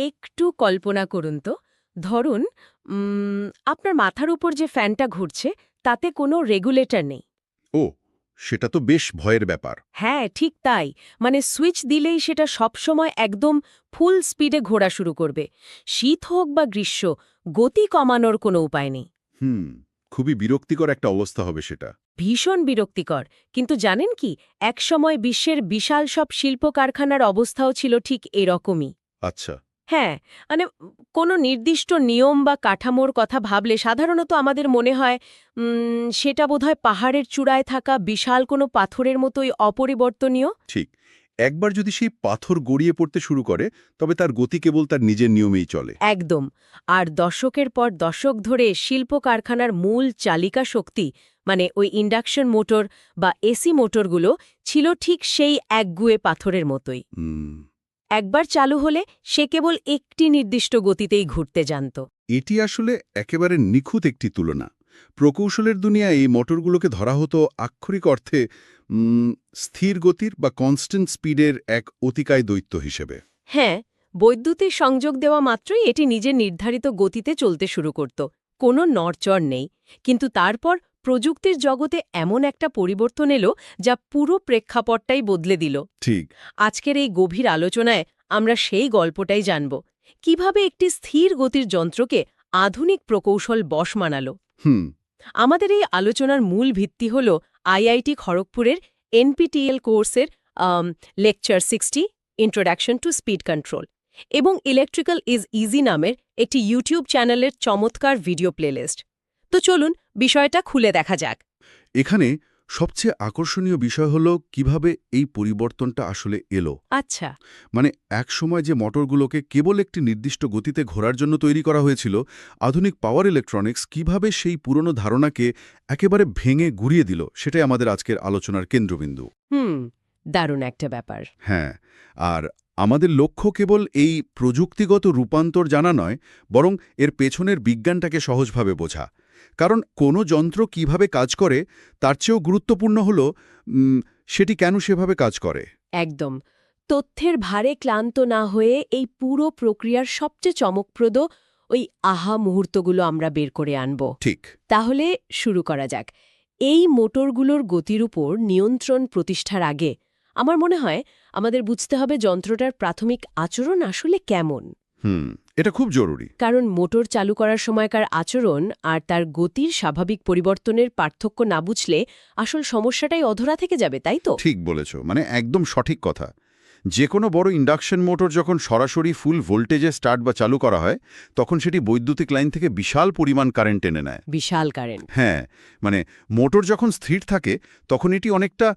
একটু কল্পনা করুন তো, ধরুন আপনার মাথার উপর যে ফ্যানটা ঘুরছে তাতে কোনো রেগুলেটর নেই। ও, সেটা তো বেশ ভয়ের ব্যাপার। হ্যাঁ, ঠিক তাই। মানে সুইচ দিলেই সেটা সবসময় একদম ফুল স্পিডে ঘোরা শুরু করবে। শীত হোক বা গ্রীষ্ম, গতি কমানোর কোনো উপায় নেই। হুম, খুবই বিরক্তিকর একটা অবস্থা হবে সেটা। ভীষণ বিরক্তিকর। কিন্তু জানেন কি, একসময় বিশ্বের বিশাল সব শিল্প কারখানার অবস্থাও ছিল ঠিক এরকমই। আচ্ছা। হ্যাঁ, মানে কোনো নির্দিষ্ট নিয়ম বা কাঠামোর কথা ভাবলে সাধারণত আমাদের মনে হয় সেটা বোধহয় পাহাড়ের চূড়ায় থাকা বিশাল কোনো পাথরের মতোই অপরিবর্তনীয়। ঠিক। একবার যদি সেই পাথর গড়িয়ে পড়তে শুরু করে, তবে তার গতি কেবল তার নিজের নিয়মেই চলে। একদম। আর দশকের পর দশক ধরে শিল্প কারখানার মূল চালিকা শক্তি, মানে ওই ইন্ডাকশন মোটর বা এসি মোটরগুলো, ছিল ঠিক সেই একগুঁয়ে পাথরের মতোই। হুম। একবার চালু হলে সে কেবল একটি নির্দিষ্ট গতিতেই ঘুরতে জানত। এটি আসলে একেবারে নিখুঁত একটি তুলনা। প্রকৌশলের দুনিয়ায় এই মোটরগুলোকে ধরা হতো আক্ষরিক অর্থে স্থির গতির বা কনস্ট্যান্ট স্পিডের এক অতিকায় দৈত্য হিসেবে। হ্যাঁ, বৈদ্যুতিক সংযোগ দেওয়া মাত্রই এটি নিজের নির্ধারিত গতিতে চলতে শুরু করত। কোনো নড়চড় নেই। কিন্তু তারপর প্রযুক্তির জগতে এমন একটা পরিবর্তন এলো যা পুরো প্রেক্ষাপটটাই বদলে দিল। ঠিক। আজকের এই গভীর আলোচনায় আমরা সেই গল্পটাই জানব, কিভাবে একটি স্থির গতির যন্ত্রকে আধুনিক প্রকৌশল বশ মানালো। হুম। আমাদের এই আলোচনার মূল ভিত্তি হল আইআইটি খড়গপুরের এনপিটিএল কোর্সের lecture 60, introduction to speed control, এবং ইলেকট্রিক্যাল ইজ ইজি নামের একটি ইউটিউব চ্যানেলের চমৎকার ভিডিও প্লেলিস্ট। তো চলুন বিষয়টা খুলে দেখা যাক। এখানে সবচেয়ে আকর্ষণীয় বিষয় হলো কিভাবে এই পরিবর্তনটা আসলে এলো। আচ্ছা। মানে একসময় যে মোটরগুলোকে কেবল একটি নির্দিষ্ট গতিতে ঘোরার জন্য তৈরি করা হয়েছিল, আধুনিক পাওয়ার ইলেকট্রনিক্স কিভাবে সেই পুরনো ধারণাকে একেবারে ভেঙে গুড়িয়ে দিল, সেটাই আমাদের আজকের আলোচনার কেন্দ্রবিন্দু। দারুণ একটা ব্যাপার। হ্যাঁ, আর আমাদের লক্ষ্য কেবল এই প্রযুক্তিগত রূপান্তর জানা নয়, বরং এর পেছনের বিজ্ঞানটাকে সহজভাবে বোঝা। কারণ কোনো যন্ত্র কিভাবে কাজ করে তার চেয়েও গুরুত্বপূর্ণ হল সেটি কেন সেভাবে কাজ করে। একদম। তথ্যের ভারে ক্লান্ত না হয়ে এই পুরো প্রক্রিয়ার সবচেয়ে চমকপ্রদ ওই আহা মুহূর্তগুলো আমরা বের করে আনব। ঠিক। তাহলে শুরু করা যাক। এই মোটরগুলোর গতির উপর নিয়ন্ত্রণ প্রতিষ্ঠার আগে আমার মনে হয় আমাদের বুঝতে হবে যন্ত্রটার প্রাথমিক আচরণ আসলে কেমন। এটা খুব জরুরি। কারণ মোটর চালু করার সময়কার আচরণ আর তার গতির স্বাভাবিক পরিবর্তনের পার্থক্য না বুঝলে আসল সমস্যাটাই অধরা থেকে যাবে, তাই তো? ঠিক বলেছ, মানে একদম সঠিক কথা। যে কোনো বড় ইন্ডাকশন মোটর যখন সরাসরি ফুল ভোল্টেজে স্টার্ট বা চালু করা হয়, তখন সেটি বৈদ্যুতিক লাইন থেকে বিশাল পরিমাণ কারেন্ট টেনে নেয়। বিশাল কারেন্ট। হ্যাঁ, মানে মোটর যখন স্থির থাকে তখন এটি অনেকটা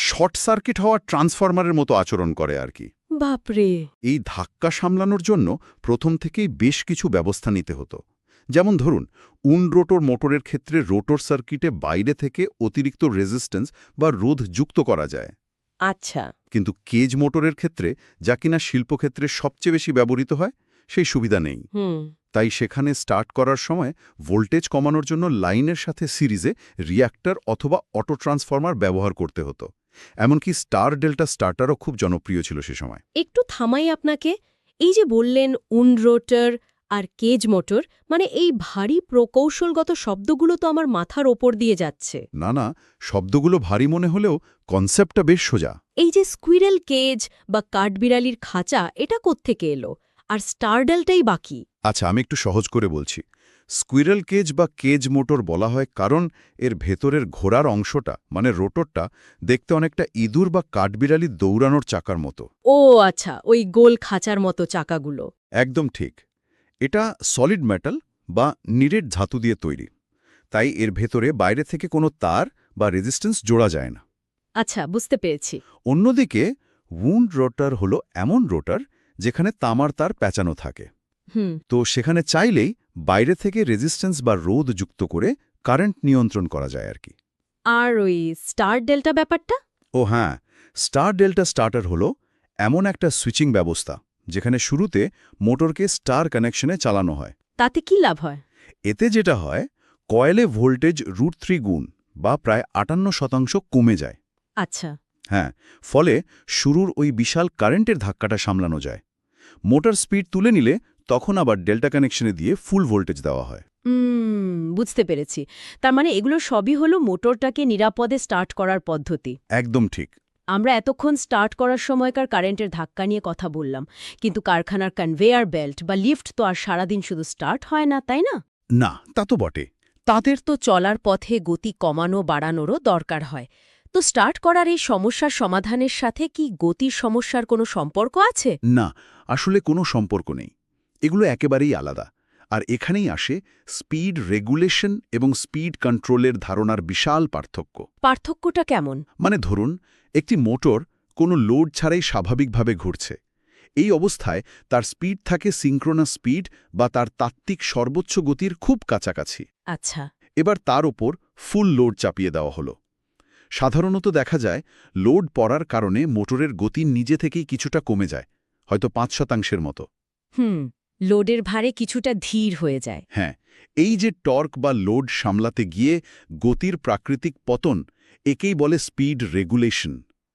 শর্ট সার্কিট হওয়া ট্রান্সফরমারের মতো আচরণ করে আর কি। বাপরে। এই ধাক্কা সামলানোর জন্য প্রথম থেকেই বেশ কিছু ব্যবস্থা নিতে হতো। যেমন ধরুন, রোটর মোটরের ক্ষেত্রে রোটর সার্কিটে বাইরে থেকে অতিরিক্ত রেজিস্ট্যান্স বা রোধ যুক্ত করা যায়। আচ্ছা। কিন্তু কেজ মোটরের ক্ষেত্রে, যা কিনা শিল্পক্ষেত্রে সবচেয়ে বেশি ব্যবহৃত হয়, সেই সুবিধা নেই। তাই সেখানে স্টার্ট করার সময় ভোল্টেজ কমানোর জন্য লাইনের সাথে সিরিজে রিঅ্যাক্টর অথবা অটো ট্রান্সফরমার ব্যবহার করতে হতো। এমনকি স্টার ডেল্টা স্টার্টারও খুব জনপ্রিয় ছিল সে সময়। একটু থামাই আপনাকে। এই যে বললেন রোটর আর কেজ মোটর, মানে এই ভারী প্রকৌশলগত শব্দগুলো তো আমার মাথার ওপর দিয়ে যাচ্ছে। না না, শব্দগুলো ভারী মনে হলেও কনসেপ্টটা বেশ সোজা। এই যে স্কুইরেল কেজ বা কাঠবিড়ালির খাঁচা, এটা কোত্থেকে এলো? আর স্টারডেলটাই বাকি। আচ্ছা, আমি একটু সহজ করে বলছি। স্কুইরেল কেজ বা কেজ মোটর বলা হয় কারণ এর ভেতরের ঘোড়ার অংশটা, মানে রোটরটা, দেখতে অনেকটা ইঁদুর বা কাঠবিড়ালি দৌড়ানোর চাকার মতো। ও আচ্ছা, ওই গোল খাঁচার মতো চাকাগুলো। একদম ঠিক। এটা সলিড মেটাল বা নিরেট ধাতু দিয়ে তৈরি। তাই এর ভেতরে বাইরে থেকে কোনো তার বা রেজিস্ট্যান্স জোড়া যায় না। আচ্ছা, বুঝতে পেরেছি। অন্যদিকে উন্ড রোটার হলো এমন রোটার যেখানে তামার তার প্যাঁচানো থাকে। তো সেখানে চাইলেই বাইরে থেকে রেজিস্ট্যান্স বা রোধ যুক্ত করে কারেন্ট নিয়ন্ত্রণ করা যায় আর কি। আর ওই স্টার ডেল্টা ব্যাপারটা? ও হ্যাঁ, স্টার ডেল্টা স্টার্টার হলো এমন একটা সুইচিং ব্যবস্থা যেখানে শুরুতে মোটরকে স্টার কানেকশনে চালানো হয়। তাতে কি লাভ হয়? এতে যেটা হয়, কয়েলে ভোল্টেজ √3 গুণ বা প্রায় 58% কমে যায়। আচ্ছা। হ্যাঁ, ফলে শুরুর ওই বিশাল কারেন্টের ধাক্কাটা সামলানো যায়। মোটর স্পিড তুলে নিলে তখন আবার ডেল্টা কানেকশনে দিয়ে ফুল ভোল্টেজ দেওয়া হয়। বুঝতে পেরেছি। তার মানে এগুলো সবই হলো মোটরটাকে নিরাপদে স্টার্ট করার পদ্ধতি। একদম ঠিক। আমরা এতক্ষণ স্টার্ট করার সময়কার কারেন্টের ধাক্কা নিয়ে কথা বললাম, কিন্তু কারখানার কনভেয়ার বেল্ট বা লিফট তো আর সারাদিন শুধু স্টার্ট হয় না, তাই না? না, তা তো বটে। তাদের তো চলার পথে গতি কমানো বাড়ানোরও দরকার হয়। তো স্টার্ট করার এই সমস্যার সমাধানের সাথে কি গতির সমস্যার কোনো সম্পর্ক আছে? না, আসলে কোনো সম্পর্ক নেই। এগুলো একেবারেই আলাদা। আর এখানেই আসে স্পিড রেগুলেশন এবং স্পিড কন্ট্রোলের ধারণার বিশাল পার্থক্য। পার্থক্যটা কেমন? মানে ধরুন, একটি মোটর কোনো লোড ছাড়াই স্বাভাবিকভাবে ঘুরছে। এই অবস্থায় তার স্পিড থাকে সিঙ্ক্রোনাস স্পিড বা তার তাত্ত্বিক সর্বোচ্চ গতির খুব কাছাকাছি। আচ্ছা। এবার তার ওপর ফুল লোড চাপিয়ে দেওয়া হলো। সাধারণত দেখা যায় লোড পড়ার কারণে মোটরের গতি নিজে থেকেই কিছুটা কমে যায়, হয়তো ৫% মতো। লোডের ভারে কিছুটা ধীর হয়ে যায়। হ্যাঁ, এই যে টর্ক বা লোড সামলাতে গিয়ে গতির প্রাকৃতিক পতন, একেই বলে স্পিড রেগুলেশন।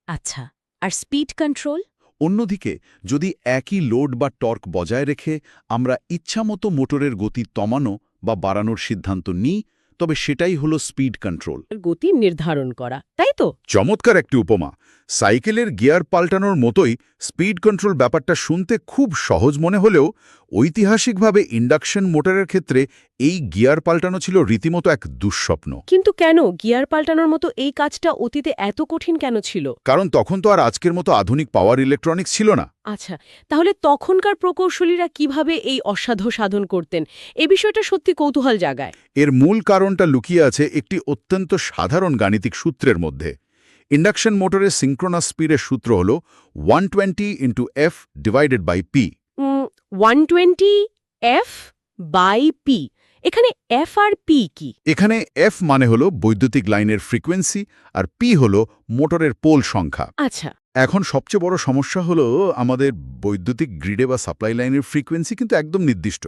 আচ্ছা, আর স্পিড কন্ট্রোল? অন্যদিকে যদি একই লোড বা টর্ক বজায় রেখে আমরা ইচ্ছামতো মোটরের গতি কমানো বা বাড়ানোর সিদ্ধান্ত নিই, তবে সেটাই হলো স্পিড কন্ট্রোল। গতি নির্ধারণ করা, তাই তো? চমৎকার একটি উপমা। সাইকেলের গিয়ার পাল্টানোর মতোই স্পিড কন্ট্রোল ব্যাপারটা শুনতে খুব সহজ মনে হলেও ঐতিহাসিকভাবে ইন্ডাকশন মোটরের ক্ষেত্রে এই গিয়ার পাল্টানো ছিল রীতিমতো এক দুঃস্বপ্ন। কিন্তু কেন গিয়ার পাল্টানোর মতো এই কাজটা অতীতে এত কঠিন কেন ছিল? কারণ তখন তো আর আজকের মতো আধুনিক পাওয়ার ইলেকট্রনিক্স ছিল না। আচ্ছা, তাহলে তখনকার প্রকৌশলীরা কিভাবে এই অসাধ্য সাধন করতেন? এই বিষয়টা সত্যি কৌতূহল জাগায়। এর মূল কারণটা লুকিয়ে আছে একটি অত্যন্ত সাধারণ গাণিতিক সূত্রের মধ্যে। ইন্ডাকশন মোটরের সিঙ্ক্রোনাস স্পিডের সূত্র হল 120 × F/P। 120 F/P। এখানে F আর P কি? এখানে F মানে হলো বৈদ্যুতিক লাইনের ফ্রিকোয়েন্সি আর P হলো মোটরের পোল সংখ্যা। আচ্ছা। এখন সবচেয়ে বড় সমস্যা হলো আমাদের বৈদ্যুতিক গ্রিডে বা সাপ্লাই লাইনের ফ্রিকোয়েন্সি কিন্তু একদম নির্দিষ্ট,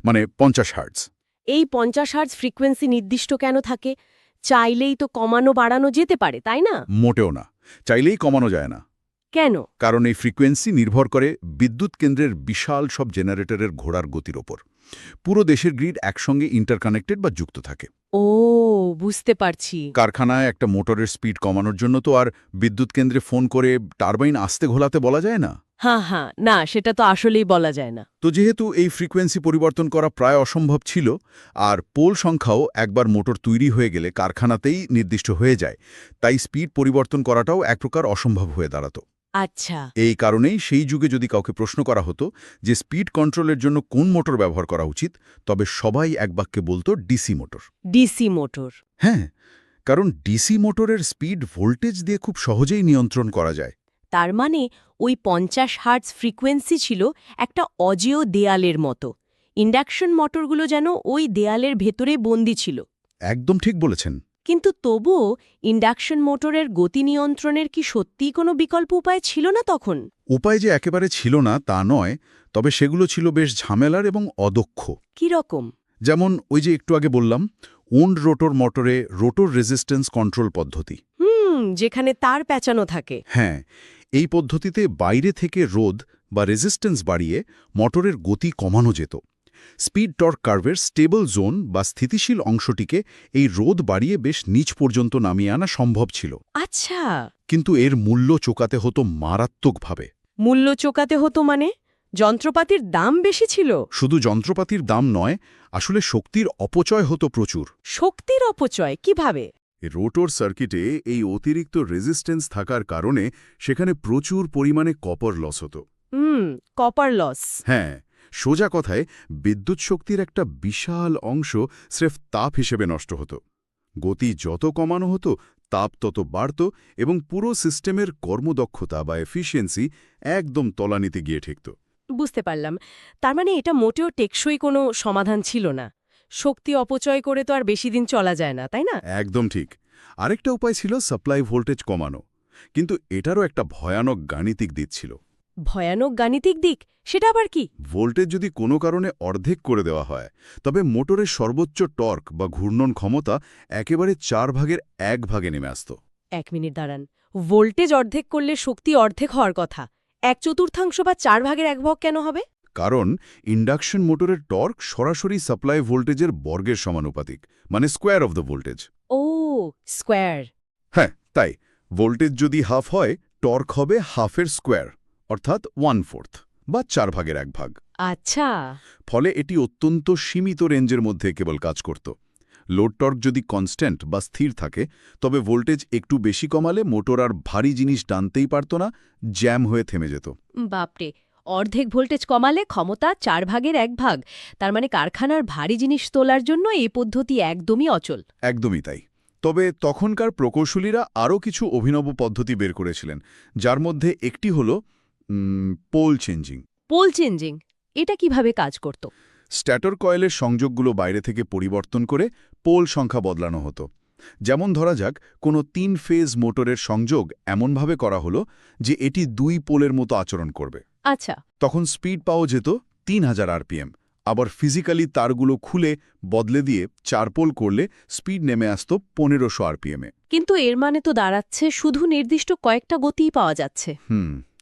মানে 50 হার্টজ। এই 50 হার্টজ ফ্রিকোয়েন্সি নির্দিষ্ট কেন থাকে? চাইলেই তো কমানো বাড়ানো যেতে পারে, তাই না? মোটেও না, চাইলেই কমানো যায় না। কেন? কারণ এই ফ্রিকোয়েন্সি নির্ভর করে বিদ্যুৎ কেন্দ্রের বিশাল সব জেনারেটরের ঘোড়ার গতির ওপর। পুরো দেশের গ্রিড একসঙ্গে ইন্টারকানেক্টেড বা যুক্ত থাকে। ও, বুঝতে পারছি। কারখানায় একটা মোটরের স্পিড কমানোর জন্য তো আর বিদ্যুৎ কেন্দ্রে ফোন করে টারবাইন আস্তে ঘোলাতে বলা যায় না। হ্যাঁ, না, সেটা তো আসলেই বলা যায় না। তো যেহেতু এই ফ্রিকোয়েন্সি পরিবর্তন করা প্রায় অসম্ভব ছিল, আর পোল সংখ্যাও একবার মোটর তৈরি হয়ে গেলে কারখানাতেই নির্দিষ্ট হয়ে যায়, তাই স্পিড পরিবর্তন করাটাও এক প্রকার অসম্ভব হয়ে দাঁড়াতো। আচ্ছা। এই কারণেই সেই যুগে যদি কাউকে প্রশ্ন করা হতো যে স্পিড কন্ট্রোলের জন্য কোন মোটর ব্যবহার করা উচিত, তবে সবাই এক বাক্যে বলতো ডিসি মোটর। DC motor? হ্যাঁ, কারণ ডিসি মোটরের স্পিড ভোল্টেজ দিয়ে খুব সহজেই নিয়ন্ত্রণ করা যায়। তার মানে ওই 50 হার্টজ ফ্রিকোয়েন্সি ছিল একটা অজেয় দেয়ালের মতো। ইন্ডাকশন মোটরগুলো যেন ওই দেয়ালের ভেতরে বন্দী ছিল। একদম ঠিক বলেছেন। কিন্তু তবুও ইন্ডাকশন মোটরের গতি নিয়ন্ত্রণের কি সত্যিই কোনো বিকল্প উপায় ছিল না তখন? উপায় যে একেবারে ছিল না তা নয়, তবে সেগুলো ছিল বেশ ঝামেলার এবং অদক্ষ। কি রকম? যেমন ওই যে একটু আগে বললাম, উন্ড রোটর মোটরে রোটর রেজিস্ট্যান্স কন্ট্রোল পদ্ধতি। যেখানে তার পেঁচানো থাকে। হ্যাঁ, এই পদ্ধতিতে বাইরে থেকে রোধ বা রেজিস্ট্যান্স বাড়িয়ে মোটরের গতি কমানো যেত। স্পিড টর্ক কার্ভের স্টেবল জোন বা স্থিতিশীল অংশটিকে এই রোধ বাড়িয়ে বেশ নিচ পর্যন্ত নামিয়ে আনা সম্ভব ছিল। আচ্ছা। কিন্তু এর মূল্য চোকাতে হতো মারাত্মকভাবে। মূল্য চোকাতে হতো মানে? যন্ত্রপাতির দাম বেশি ছিল? শুধু যন্ত্রপাতির দাম নয়, আসলে শক্তির অপচয় হতো প্রচুর। শক্তির অপচয় কিভাবে? রোটর সার্কিটে এই অতিরিক্ত রেজিস্ট্যান্স থাকার কারণে সেখানে প্রচুর পরিমাণে কপার লস হতো। Copper loss? হ্যাঁ, সোজা কথায় বিদ্যুৎ শক্তির একটা বিশাল অংশ স্রেফ তাপ হিসেবে নষ্ট হতো। গতি যত কমানো হতো তাপ তত বাড়ত এবং পুরো সিস্টেমের কর্মদক্ষতা বা এফিসিয়েন্সি একদম তলানিতে গিয়ে ঠেকত। বুঝতে পারলাম। তার মানে এটা মোটেও টেকসই কোনো সমাধান ছিল না। শক্তি অপচয় করে তো আর বেশি দিন চলা যায় না, তাই না? একদম ঠিক। আরেকটা উপায় ছিল সাপ্লাই ভোল্টেজ কমানো, কিন্তু এটারও একটা ভয়ানক গাণিতিক দিক ছিল। ভয়ানক গাণিতিক দিক? সেটা আবার কি? ভোল্টেজ যদি কোনো কারণে অর্ধেক করে দেওয়া হয়, তবে মোটরের সর্বোচ্চ টর্ক বা ঘূর্ণন ক্ষমতা একেবারে 4/1 ভাগে নেমে আসত। 1 মিনিট দাঁড়ান। ভোল্টেজ অর্ধেক করলে শক্তি অর্ধেক হওয়ার কথা। 1/4 বা 1/4 কেন হবে? কারণ ইন্ডাকশন মোটরের টর্ক সরাসরি সাপ্লাই ভোল্টেজের বর্গের সমানুপাতিক, মানে স্কোয়ার অফ দ্য ভোল্টেজ। ও, স্কোয়ার। হ্যাঁ, তাই ভোল্টেজ যদি হাফ হয়, টর্ক হবে হাফের স্কোয়ার, অর্থাৎ 1/4 বা 1/4। আচ্ছা। ফলে এটি অত্যন্ত সীমিত রেঞ্জের মধ্যে কেবল কাজ করত। লোড টর্ক যদি কনস্ট্যান্ট বা স্থির থাকে, তবে ভোল্টেজ একটু বেশি কমালে মোটর আর ভারী জিনিস টানতেই পারত না, জ্যাম হয়ে থেমে যেত। বাপরে, অর্ধেক ভোল্টেজ কমালে ক্ষমতা 1/4। তার মানে কারখানার ভারী জিনিস তোলার জন্য এই পদ্ধতি একদমই অচল। একদমই তাই। তবে তখনকার প্রকৌশলীরা আরও কিছু অভিনব পদ্ধতি বের করেছিলেন, যার মধ্যে একটি হল পোল চেঞ্জিং। পোল চেঞ্জিং, এটা কিভাবে কাজ করত? স্ট্যাটর কয়েলের সংযোগগুলো বাইরে থেকে পরিবর্তন করে পোল সংখ্যা বদলানো হতো। যেমন ধরা যাক, কোনো 3 ফেজ মোটরের সংযোগ এমনভাবে করা হলো যে এটি 2 পোলের মতো আচরণ করবে। আচ্ছা। তখন স্পিড পাওয়া যেত 3000 আরপিএম। আবার ফিজিক্যালি তারগুলো খুলে বদলে দিয়ে 4 পোল করলে স্পিড নেমে আসত 1500 আরপিএমে। কিন্তু এর মানে তো দাঁড়াচ্ছে শুধু নির্দিষ্ট কয়েকটা গতিই পাওয়া যাচ্ছে।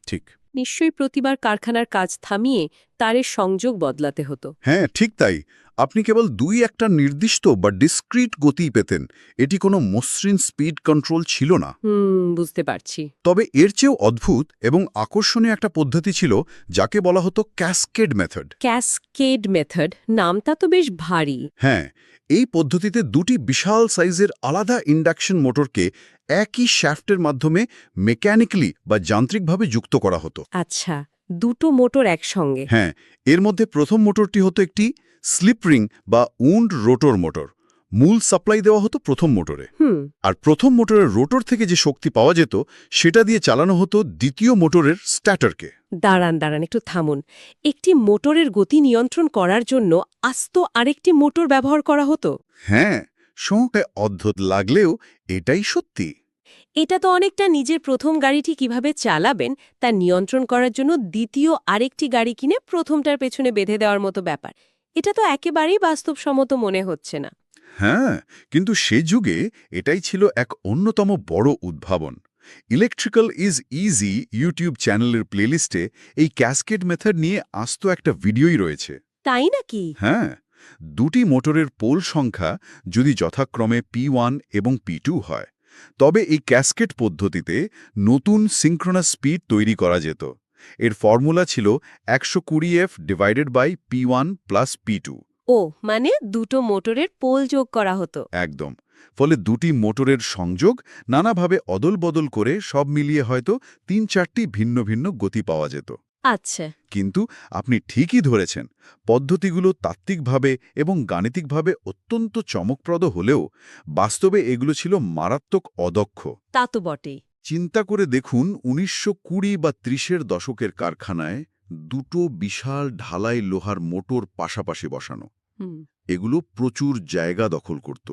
ঠিক। নিশ্চয়ই প্রতিবার কারখানার কাজ থামিয়ে তারের সংযোগ বদলাতে হতো। হ্যাঁ, ঠিক তাই। আপনি কেবল 2-1টা নির্দিষ্ট বা ডিসক্রিট গতি পেতেন। এটি কোনো মসৃণ স্পিড কন্ট্রোল ছিল না। বুঝতে পারছি। তবে এর চেয়েও অদ্ভুত এবং আকর্ষণীয় একটা পদ্ধতি ছিল, যাকে বলা হতো ক্যাসকেড মেথড। ক্যাসকেড মেথড, নামটা তো বেশ ভারী। হ্যাঁ, এই পদ্ধতিতে 2টি বিশাল সাইজের আলাদা ইন্ডাকশন মোটরকে একই শ্যাফটের মাধ্যমে মেকানিক্যালি বা যান্ত্রিকভাবে যুক্ত করা হতো। আচ্ছা, দুটো মোটর একসঙ্গে। হ্যাঁ, এর মধ্যে প্রথম মোটরটি হতো একটি স্লিপ রিং বা উন্ড রোটর মোটর। মূল সাপ্লাই দেওয়া হতো প্রথম মোটরে। আর প্রথম মোটরের রোটর থেকে যে শক্তি পাওয়া যেত, সেটা দিয়ে চালানো হতো দ্বিতীয় মোটরের স্ট্যাটারকে। দাঁড়ান, একটু থামুন। একটি মোটরের গতি নিয়ন্ত্রণ করার জন্য আস্ত আরেকটি মোটর ব্যবহার করা হতো? হ্যাঁ, শুনতে অদ্ভুত লাগলেও এটাই সত্যি। এটা তো অনেকটা নিজের প্রথম গাড়িটি কিভাবে চালাবেন তা নিয়ন্ত্রণ করার জন্য দ্বিতীয় আরেকটি গাড়ি কিনে প্রথমটার পেছনে বেঁধে দেওয়ার মতো ব্যাপার। এটা তো একেবারেই বাস্তবসম্মত মনে হচ্ছে না। হ্যাঁ, কিন্তু সে যুগে এটাই ছিল এক অন্যতম বড় উদ্ভাবন। ইলেকট্রিক্যাল ইজ ইজি ইউটিউব চ্যানেলের প্লেলিস্টে এই ক্যাসকেড মেথড নিয়ে আস্ত একটা ভিডিওই রয়েছে। তাই নাকি? হ্যাঁ, 2টি মোটরের পোল সংখ্যা যদি যথাক্রমে P1 এবং P2 হয়, তবে এই ক্যাসকেড পদ্ধতিতে নতুন সিঙ্ক্রোনাস স্পিড তৈরি করা যেত। এর ফর্মুলা ছিল 120f/P1 + P2। ও, মানে দুটো মোটরের পোল যোগ করা হতো। একদম। ফলে 2টি মোটরের সংযোগ নানাভাবে অদল বদল করে সব মিলিয়ে হয়তো 3-4টি ভিন্ন ভিন্ন গতি পাওয়া যেত। আচ্ছা। কিন্তু আপনি ঠিকই ধরেছেন, পদ্ধতিগুলো তাত্ত্বিকভাবে এবং গাণিতিকভাবে অত্যন্ত চমকপ্রদ হলেও বাস্তবে এগুলো ছিল মারাত্মক অদক্ষ। তা তো বটেই। চিন্তা করে দেখুন, 1920 বা 30-এর দশকের কারখানায় 2টো বিশাল ঢালাই লোহার মোটর পাশাপাশি বসানো। এগুলো প্রচুর জায়গা দখল করত।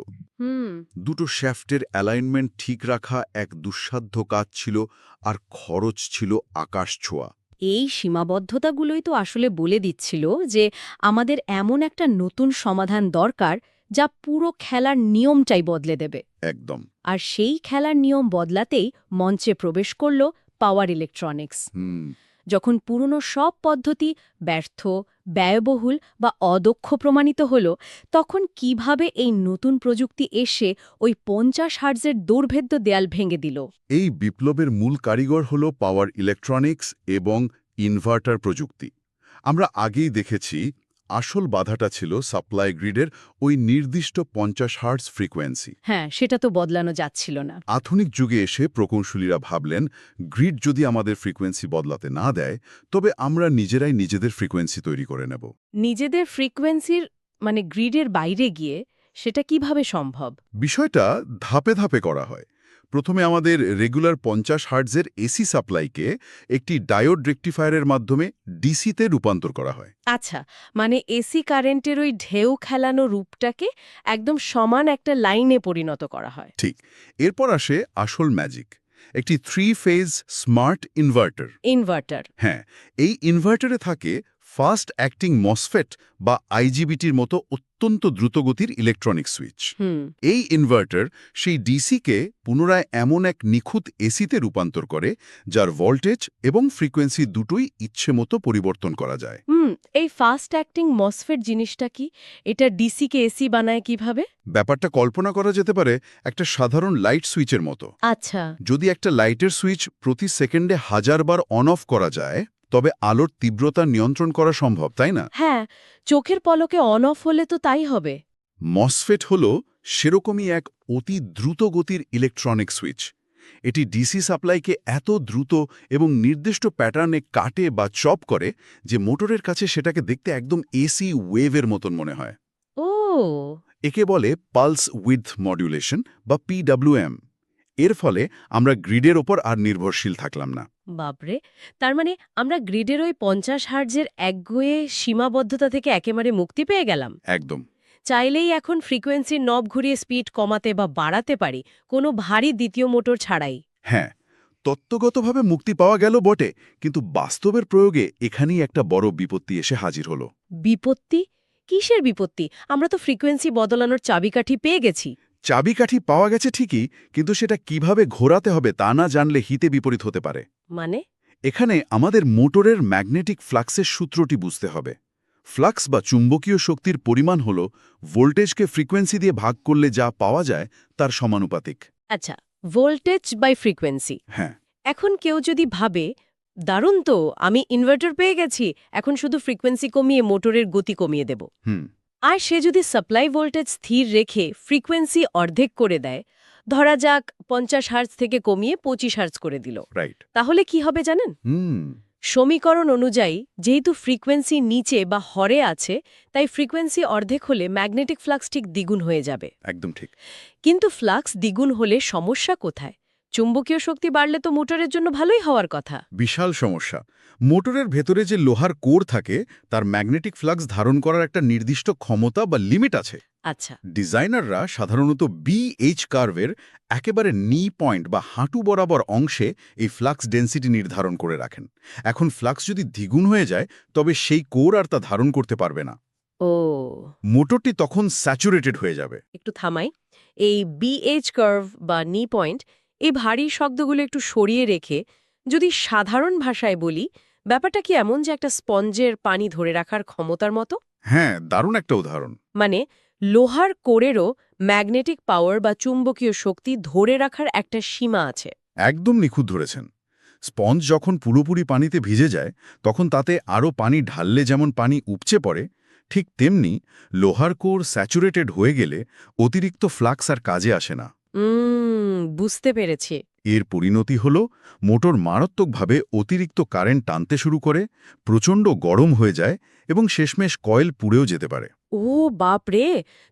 2টো শ্যাফটের অ্যালাইনমেন্ট ঠিক রাখা এক দুঃসাধ্য কাজ ছিল, আর খরচ ছিল আকাশ ছোঁয়া। এই সীমাবদ্ধতাগুলোই তো আসলে বলে দিচ্ছিল যে আমাদের এমন একটা নতুন সমাধান দরকার যা পুরো খেলার নিয়মটাই বদলে দেবে। একদম। আর সেই খেলার নিয়ম বদলাতেই মঞ্চে প্রবেশ করল পাওয়ার ইলেকট্রনিক্স। যখন পুরনো সব পদ্ধতি ব্যর্থ, ব্যয়বহুল বা অদক্ষ প্রমাণিত হল, তখন কিভাবে এই নতুন প্রযুক্তি এসে ওই 50 হার্টজের দৌর্ভেদ্য দেয়াল ভেঙে দিল। এই বিপ্লবের মূল কারিগর হল পাওয়ার ইলেকট্রনিক্স এবং ইনভার্টার প্রযুক্তি। আমরা আগেই দেখেছি, আসল বাধাটা ছিল সাপ্লাই গ্রিডের ওই নির্দিষ্ট 50 হার্টজ ফ্রিকোয়েন্সি। হ্যাঁ, সেটা তো বদলানো যাচ্ছিল না। আধুনিক যুগে এসে প্রকৌশলীরা ভাবলেন, গ্রিড যদি আমাদের ফ্রিকোয়েন্সি বদলাতে না দেয়, তবে আমরা নিজেরাই নিজেদের ফ্রিকোয়েন্সি তৈরি করে নেব। নিজেদের ফ্রিকোয়েন্সির মানে গ্রিডের বাইরে গিয়ে সেটা কিভাবে সম্ভব? বিষয়টা ধাপে ধাপে করা হয়। প্রথমে আমাদের রেগুলার 50 হার্টজের এসি সাপ্লাইকে একটি ডায়োড রেকটিফায়ারের মাধ্যমে ডিসিতে রূপান্তর করা হয়। আচ্ছা, মানে এসি কারেন্টের ওই ঢেউ খেলানো রূপটাকে একদম সমান একটা লাইনে পরিণত করা হয়। ঠিক। এরপর আসে আসল ম্যাজিক, একটি 3 ফেজ স্মার্ট ইনভার্টার। ইনভার্টার। হ্যাঁ, এই ইনভার্টারে থাকে ফাস্ট অ্যাক্টিং মসফেট বা আইজিবিটির মতো অত্যন্ত দ্রুতগতির ইলেকট্রনিক সুইচ। এই ইনভার্টার সেই ডিসিকে পুনরায় এমন এক নিখুঁত এসিতে রূপান্তর করে যার ভোল্টেজ এবং ফ্রিকোয়েন্সি দুটোই ইচ্ছেমতো পরিবর্তন করা যায়। এই ফাস্ট অ্যাক্টিং মসফেট জিনিসটা কি? এটা ডিসিকে এসি বানায় কিভাবে? ব্যাপারটা কল্পনা করা যেতে পারে একটা সাধারণ লাইট সুইচের মতো। আচ্ছা। যদি একটা লাইটের সুইচ প্রতি সেকেন্ডে 1000 বার অন অফ করা যায়, তবে আলোর তীব্রতা নিয়ন্ত্রণ করা সম্ভব, তাই না? হ্যাঁ, চোখের পলকে অন অফ হলে তো তাই হবে। মসফেট হল সেরকমই এক অতি দ্রুত গতির ইলেকট্রনিক সুইচ। এটি ডিসি সাপ্লাইকে এত দ্রুত এবং নির্দিষ্ট প্যাটার্নে কাটে বা চপ করে যে মোটরের কাছে সেটাকে দেখতে একদম এসি ওয়েভের মতন মনে হয়। ও, একে বলে পালস উইডথ মডুলেশন বা পিডব্লিউএম। এর ফলে আমরা গ্রিডের ওপর আর নির্ভরশীল থাকলাম না। বাপরে! তার মানে আমরা গ্রিডের ওই 50 হার্টজের একগুঁয়ে সীমাবদ্ধতা থেকে একেবারে মুক্তি পেয়ে গেলাম। একদম। চাইলেই এখন ফ্রিকোয়েন্সির নব ঘুরিয়ে স্পিড কমাতে বা বাড়াতে পারি, কোনো ভারী দ্বিতীয় মোটর ছাড়াই। হ্যাঁ, তত্ত্বগতভাবে মুক্তি পাওয়া গেল বটে, কিন্তু বাস্তবের প্রয়োগে এখানেই একটা বড় বিপত্তি এসে হাজির হলো। বিপত্তি? কিসের বিপত্তি? আমরা তো ফ্রিকোয়েন্সি বদলানোর চাবিকাঠি পেয়ে গেছি। চাবিকাঠি পাওয়া গেছে ঠিকই, কিন্তু সেটা কিভাবে ঘোরাতে হবে তা না জানলে হিতে বিপরীত হতে পারে। মানে? এখানে আমাদের মোটরের ম্যাগনেটিক ফ্লাক্সের সূত্রটি বুঝতে হবে। ফ্লাক্স বা চুম্বকীয় শক্তির পরিমাণ হল ভোল্টেজকে ফ্রিকোয়েন্সি দিয়ে ভাগ করলে যা পাওয়া যায় তার সমানুপাতিক। আচ্ছা, ভোল্টেজ বাই ফ্রিকোয়েন্সি। হ্যাঁ। এখন কেউ যদি ভাবে, দারুণ তো, আমি ইনভার্টার পেয়ে গেছি, এখন শুধু ফ্রিকোয়েন্সি কমিয়ে মোটরের গতি কমিয়ে দেব। আর সে যদি সাপ্লাই ভোল্টেজ স্থির রেখে ফ্রিকোয়েন্সি অর্ধেক করে দেয়, ধরা যাক 50 হার্টজ থেকে কমিয়ে 25 হার্টজ করে দিল, রাইট। তাহলে কি হবে জানেন? সমীকরণ অনুযায়ী যেহেতু ফ্রিকোয়েন্সি নিচে বা হরে আছে, তাই ফ্রিকোয়েন্সি অর্ধেক হলে ম্যাগনেটিক ফ্লাক্স ঠিক দ্বিগুণ হয়ে যাবে। একদম ঠিক। কিন্তু ফ্লাক্স দ্বিগুণ হলে সমস্যা কোথায়? চুম্বকীয় শক্তি বাড়লে তো মোটরের জন্য ভালোই হওয়ার কথা। বিশাল সমস্যা। মোটরের ভেতরে যে লোহার কোর থাকে তার ম্যাগনেটিক ফ্লাক্স ধারণ করার একটা নির্দিষ্ট ক্ষমতা বা লিমিট আছে। আচ্ছা। ডিজাইনাররা সাধারণত BH কার্ভের একেবারে নি পয়েন্ট বা হাঁটু বরাবর অংশে এই ফ্লাক্স ডেন্সিটি নির্ধারণ করে রাখেন। এখন ফ্লাক্স যদি দ্বিগুণ হয়ে যায়, তবে সেই কোর আর তা ধারণ করতে পারবে না। ও, মোটরটি তখন স্যাচুরেটেড হয়ে যাবে। একটু থামাই। এই BH কার্ভ বা নি পয়েন্ট, এই ভারী শব্দগুলো একটু সরিয়ে রেখে যদি সাধারণ ভাষায় বলি, ব্যাপারটা কি এমন যে একটা স্পঞ্জের পানি ধরে রাখার ক্ষমতার মতো? হ্যাঁ, দারুণ একটা উদাহরণ। মানে লোহার কোরেরও ম্যাগনেটিক পাওয়ার বা চুম্বকীয় শক্তি ধরে রাখার একটা সীমা আছে। একদম নিখুঁত ধরেছেন। স্পঞ্জ যখন পুরোপুরি পানিতে ভিজে যায়, তখন তাতে আরও পানি ঢাললে যেমন পানি উপচে পড়ে, ঠিক তেমনি লোহার কোর স্যাচুরেটেড হয়ে গেলে অতিরিক্ত ফ্লাক্স আর কাজে আসে না। বুঝতে পেরেছি। এর পরিণতি হল মোটর মারাত্মকভাবে অতিরিক্ত কারেন্ট টানতে শুরু করে, প্রচণ্ড গরম হয়ে যায় এবং শেষমেশ কয়েল পুড়েও যেতে পারে। ও বাপ রে!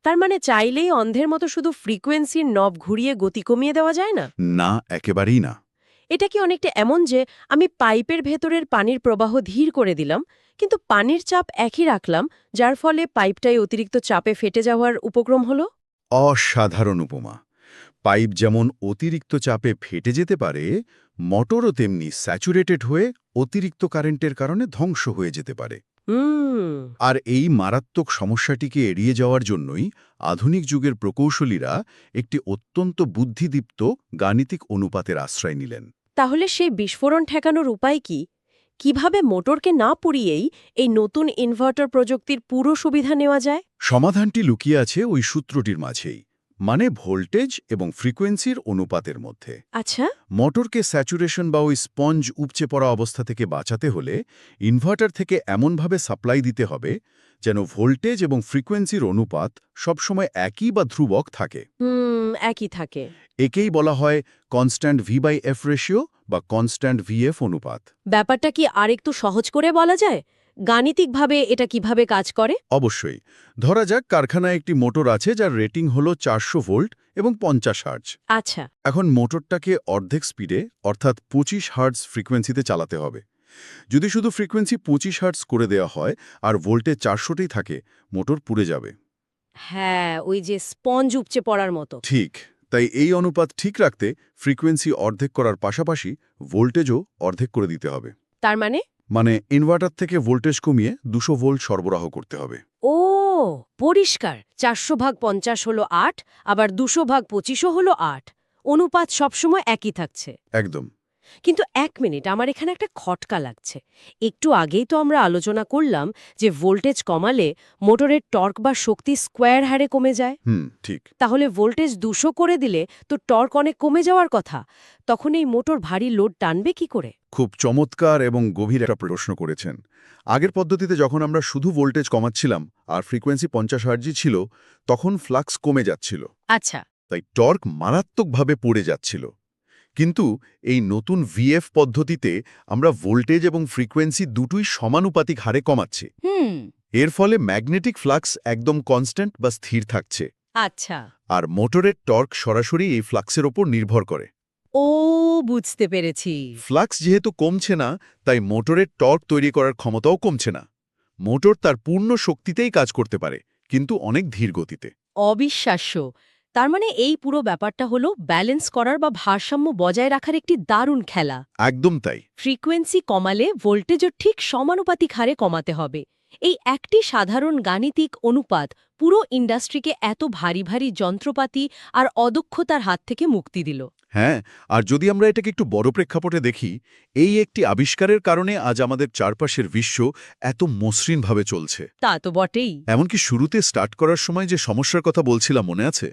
তার মানে চাইলেই অন্ধের মতো শুধু ফ্রিকোয়েন্সির নব ঘুরিয়ে গতি কমিয়ে দেওয়া যায় না? না, একেবারেই না। এটা কি অনেকটা এমন যে আমি পাইপের ভেতরের পানির প্রবাহ ধীর করে দিলাম, কিন্তু পানির চাপ একই রাখলাম, যার ফলে পাইপটাই অতিরিক্ত চাপে ফেটে যাওয়ার উপক্রম হলো? অসাধারণ উপমা। পাইপ যেমন অতিরিক্ত চাপে ফেটে যেতে পারে, মোটরও তেমনি স্যাচুরেটেড হয়ে অতিরিক্ত কারেন্টের কারণে ধ্বংস হয়ে যেতে পারে। আর এই মারাত্মক সমস্যাটিকে এড়িয়ে যাওয়ার জন্যই আধুনিক যুগের প্রকৌশলীরা একটি অত্যন্ত বুদ্ধিদীপ্ত গাণিতিক অনুপাতের আশ্রয় নিলেন। তাহলে সেই বিস্ফোরণ ঠেকানোর উপায় কি? কিভাবে মোটরকে না পুড়িয়েই এই নতুন ইনভার্টার প্রযুক্তির পুরো সুবিধা নেওয়া যায়? সমাধানটি লুকিয়ে আছে ওই সূত্রটির মাঝেই, মানে ভোল্টেজ এবং ফ্রিকোয়েন্সির অনুপাতের মধ্যে। আচ্ছা। মোটরকে স্যাচুরেশন বা ওই স্পঞ্জ উপচে পড়া অবস্থা থেকে বাঁচাতে হলে ইনভার্টার থেকে এমনভাবে সাপ্লাই দিতে হবে যেন ভোল্টেজ এবং ফ্রিকোয়েন্সির অনুপাত সবসময় একই বা ধ্রুবক থাকে। একই থাকে। একেই বলা হয় কনস্ট্যান্ট V/F রেশিও বা কনস্ট্যান্ট VF অনুপাত। ব্যাপারটা কি আরেকটু সহজ করে বলা যায়? গাণিতিকভাবে এটা কিভাবে কাজ করে? অবশ্যই। ধরা যাক কারখানায় একটি মোটর আছে যার রেটিং হল 400 ভোল্ট এবং 50 হার্টজ। আচ্ছা। এখন মোটরটাকে অর্ধেক স্পিডে অর্থাৎ 25 হার্টজ ফ্রিকোয়েন্সিতে চালাতে হবে। যদি শুধু ফ্রিকোয়েন্সি 25 হার্টজ করে দেওয়া হয় আর ভোল্টেজ 400টেই থাকে, মোটর পুড়ে যাবে। হ্যাঁ, ওই যে স্পঞ্জ উপচে পড়ার মতো। ঠিক। তাই এই অনুপাত ঠিক রাখতে ফ্রিকোয়েন্সি অর্ধেক করার পাশাপাশি ভোল্টেজও অর্ধেক করে দিতে হবে। তার মানে মানে ইনভার্টার থেকে ভোল্টেজ কমিয়ে 200 ভোল্ট সরবরাহ করতে হবে। ও পরিষ্কার, 400/50 হলো 8, আবার 200/25 হলো 8। অনুপাত সবসময় একই থাকছে। একদম। কিন্তু এক মিনিট, আমার এখানে একটা খটকা লাগছে। একটু আগেই তো আমরা আলোচনা করলাম যে ভোল্টেজ কমালে মোটরের টর্ক বা শক্তি স্কোয়ার হারে কমে যায়। ঠিক। তাহলে ভোল্টেজ 200 করে দিলে তো টর্ক অনেক কমে যাওয়ার কথা। তখন এই মোটর ভারী লোড টানবে কি করে? খুব চমৎকার এবং গভীর একটা প্রশ্ন করেছেন। আগের পদ্ধতিতে যখন আমরা শুধু ভোল্টেজ কমাচ্ছিলাম আর ফ্রিকোয়েন্সি 50 হার্টজি ছিল, তখন ফ্লাক্স কমে যাচ্ছিল। আচ্ছা। তাই টর্ক মারাত্মকভাবে পড়ে যাচ্ছিল। কিন্তু এই নতুন ভিএফ পদ্ধতিতে আমরা ভোল্টেজ এবং ফ্রিকোয়েন্সি দুটোই সমানুপাতিক হারে কমাচ্ছি। এর ফলে ম্যাগনেটিক ফ্লাক্স একদম কনস্ট্যান্ট বা স্থির থাকছে। আচ্ছা। আর মোটরের টর্ক সরাসরি এই ফ্লাক্সের ওপর নির্ভর করে। ও, বুঝতে পেরেছি। ফ্লাক্স যেহেতু কমছে না, তাই মোটরের টর্ক তৈরি করার ক্ষমতাও কমছে না। মোটর তার পূর্ণ শক্তিতেই কাজ করতে পারে, কিন্তু অনেক ধীর গতিতে। অবিশ্বাস্য। তার মানে এই পুরো ব্যাপারটা হলো ব্যালেন্স করার বা ভারসাম্য বজায় রাখার একটি দারুণ খেলা। একদম তাই। ফ্রিকোয়েন্সি কমালে ভোল্টেজও ঠিক সমানুপাতিক হারে কমাতে হবে। এই একটি সাধারণ গাণিতিক অনুপাত পুরো ইন্ডাস্ট্রিকে এত ভারী ভারী যন্ত্রপাতি আর অদক্ষতার হাত থেকে মুক্তি দিল। হ্যাঁ, আর যদি আমরা এটাকে একটু বড় প্রেক্ষাপটে দেখি, এই একটি আবিষ্কারের কারণে আজ আমাদের চারপাশের বিশ্ব এত মসৃণভাবে চলছে। তা তো বটেই। এমনকি শুরুতে স্টার্ট করার সময় যে সমস্যার কথা বলছিলাম, মনে আছে?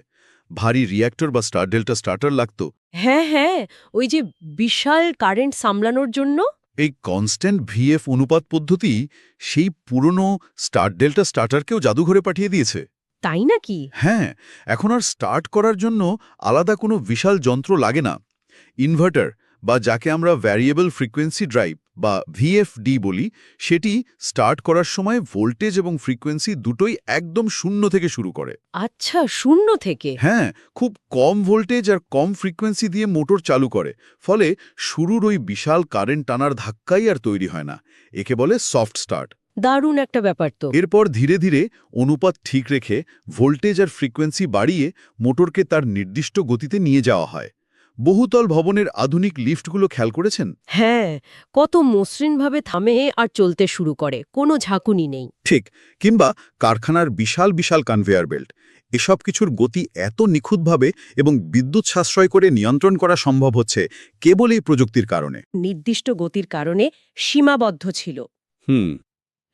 ভারী রিঅ্যাক্টর বা স্টার ডেল্টা স্টার্টার লাগতো। হ্যাঁ হ্যাঁ, ওই যে বিশাল কারেন্ট সামলানোর জন্য। এই কনস্ট্যান্ট ভিএফ অনুপাত পদ্ধতি সেই পুরনো স্টার ডেল্টা স্টার্টারকেও জাদুঘরে পাঠিয়ে দিয়েছে। তাই নাকি? হ্যাঁ, এখন আর স্টার্ট করার জন্য আলাদা কোনো বিশাল যন্ত্র লাগে না। ইনভার্টার বা যাকে আমরা ভ্যারিয়েবল ফ্রিকোয়েন্সি ড্রাইভ বা ভিএফডি বলি, সেটি স্টার্ট করার সময় ভোল্টেজ এবং ফ্রিকোয়েন্সি দুটোই একদম শূন্য থেকে শুরু করে। আচ্ছা, শূন্য থেকে? হ্যাঁ, খুব কম ভোল্টেজ আর কম ফ্রিকোয়েন্সি দিয়ে মোটর চালু করে। ফলে শুরুর ওই বিশাল কারেন্ট টানার ধাক্কাই আর তৈরি হয় না। একে বলে সফট স্টার্ট। দারুণ একটা ব্যাপার তো। এরপর ধীরে ধীরে অনুপাত ঠিক রেখে ভোল্টেজ আর ফ্রিকোয়েন্সি বাড়িয়ে মোটরকে তার নির্দিষ্ট গতিতে নিয়ে যাওয়া হয়। বহুতল ভবনের আধুনিক লিফটগুলো খেয়াল করেছেন? হ্যাঁ, কত মসৃণভাবে থামে আর চলতে শুরু করে, কোনো ঝাঁকুনি নেই। ঠিক। কিংবা কারখানার বিশাল বিশাল কনভেয়ার বেল্ট। এসব কিছুর গতি এত নিখুঁতভাবে এবং বিদ্যুৎ সাশ্রয় করে নিয়ন্ত্রণ করা সম্ভব হচ্ছে কেবল এই প্রযুক্তির কারণে। নির্দিষ্ট গতির কারণে সীমাবদ্ধ ছিল।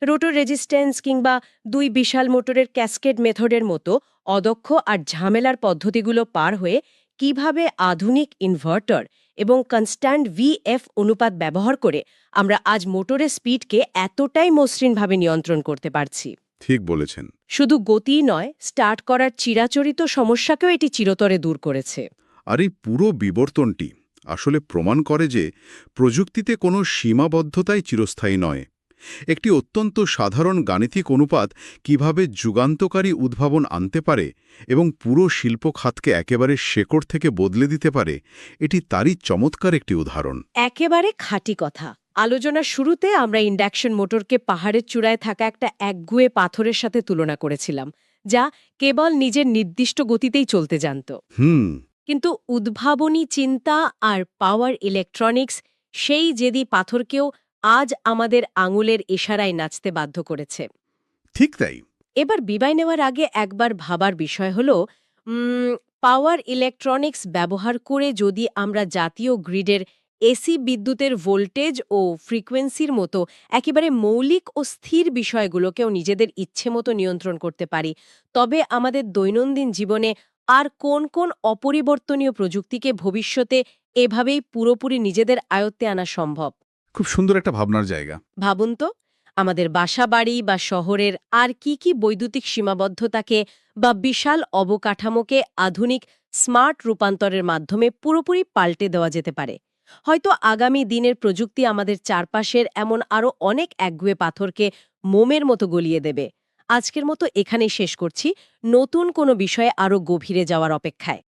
রোটর রেজিস্ট্যান্স কিংবা দুই বিশাল মোটরের ক্যাসকেড মেথডের মতো অদক্ষ আর ঝামেলার পদ্ধতিগুলো পার হয়ে কিভাবে আধুনিক ইনভার্টার এবং কনস্ট্যান্ট ভিএফ অনুপাত ব্যবহার করে আমরা আজ মোটরের স্পিডকে এতটাই মসৃণভাবে নিয়ন্ত্রণ করতে পারছি। ঠিক বলেছেন। শুধু গতিই নয়, স্টার্ট করার চিরাচরিত সমস্যাকেও এটি চিরতরে দূর করেছে। আর এই পুরো বিবর্তনটি আসলে প্রমাণ করে যে প্রযুক্তিতে কোনো সীমাবদ্ধতাই চিরস্থায়ী নয়। একটি অত্যন্ত সাধারণ গাণিতিক অনুপাত কিভাবে যুগান্তকারী উদ্ভাবন আনতে পারে এবং পুরো শিল্প খাতকে একেবারে শেকড় থেকে বদলে দিতে পারে, এটি তারই চমৎকার একটি উদাহরণ। একেবারে খাঁটি কথা। আলোচনার শুরুতে আমরা ইন্ডাকশন মোটরকে পাহাড়ের চূড়ায় থাকা একটা একগুঁয়ে পাথরের সাথে তুলনা করেছিলাম, যা কেবল নিজের নির্দিষ্ট গতিতেই চলতে জানত। কিন্তু উদ্ভাবনী চিন্তা আর পাওয়ার ইলেকট্রনিক্স সেই জেদি পাথরকেও আজ আমাদের আঙুলের ইশারায় নাচতে বাধ্য করেছে। ঠিক তাই। এবার বিদায় নেওয়ার আগে একবার ভাবার বিষয় হল, পাওয়ার ইলেকট্রনিক্স ব্যবহার করে যদি আমরা জাতীয় গ্রিডের এসি বিদ্যুতের ভোল্টেজ ও ফ্রিকোয়েন্সির মতো একেবারে মৌলিক ও স্থির বিষয়গুলোকেও নিজেদের ইচ্ছে মতো নিয়ন্ত্রণ করতে পারি, তবে আমাদের দৈনন্দিন জীবনে আর কোন কোন অপরিবর্তনীয় প্রযুক্তিকে ভবিষ্যতে এভাবেই পুরোপুরি নিজেদের আয়ত্তে আনা সম্ভব? খুব সুন্দর একটা ভাবনার জায়গা। ভাবুন তো, আমাদের বাসাবাড়ি বা শহরের আর কি কি বৈদ্যুতিক সীমাবদ্ধতাকে বা বিশাল অবকাঠামোকে আধুনিক স্মার্ট রূপান্তরের মাধ্যমে পুরোপুরি পাল্টে দেওয়া যেতে পারে। হয়তো আগামী দিনের প্রযুক্তি আমাদের চারপাশের এমন আরও অনেক একগুঁয়ে পাথরকে মোমের মতো গলিয়ে দেবে। আজকের মতো এখানেই শেষ করছি, নতুন কোনো বিষয়ে আরও গভীরে যাওয়ার অপেক্ষায়।